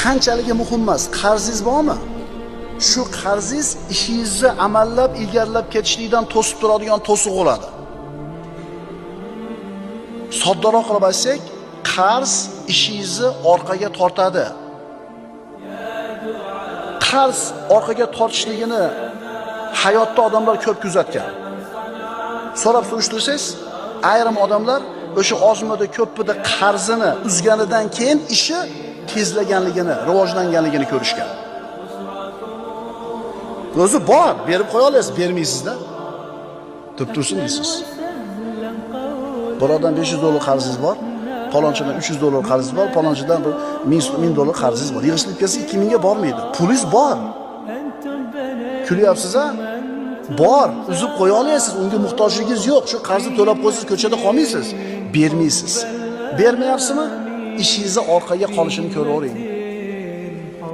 qanchalik muhim emas, qarzingiz bormi? Shu qarzingiz ishingizni amallab, ilgarilab ketishlikdan to'sib turadigan to'siq bo'ladi. Soddaroq qilib aytsak, qarz ishingizni orqaga tortadi. Qarz orqaga tortishligini hayotda odamlar ko'p kuzatgan. So'rab surishtirsangiz, ayrim odamlar o'sha ozmida ko'ppida qarzini uzganidan keyin ishi tezlaganligini, rivojlanganligini ko'rishgan. O'zi bor, berib qo'ya olasiz, bermaysiz-da. Deb tursin deysiz. Birodan $500 qarzingiz bor, palonchidan $300 qarzingiz bor, palonchidan $1000 qarzingiz bor. Yig'ishtirib kelsa 2000 ga bormaydi. Pulingiz bor. Kulyapsiz-a? Bor, uzib qo'ya olasiz, unga muhtojligingiz yo'q. Shu qarzni to'lab qo'ysiz, ko'chada qolmaysiz, bermaysiz. Bermayapsizmi? Ishingizni orqaga qolishini ko'ravering.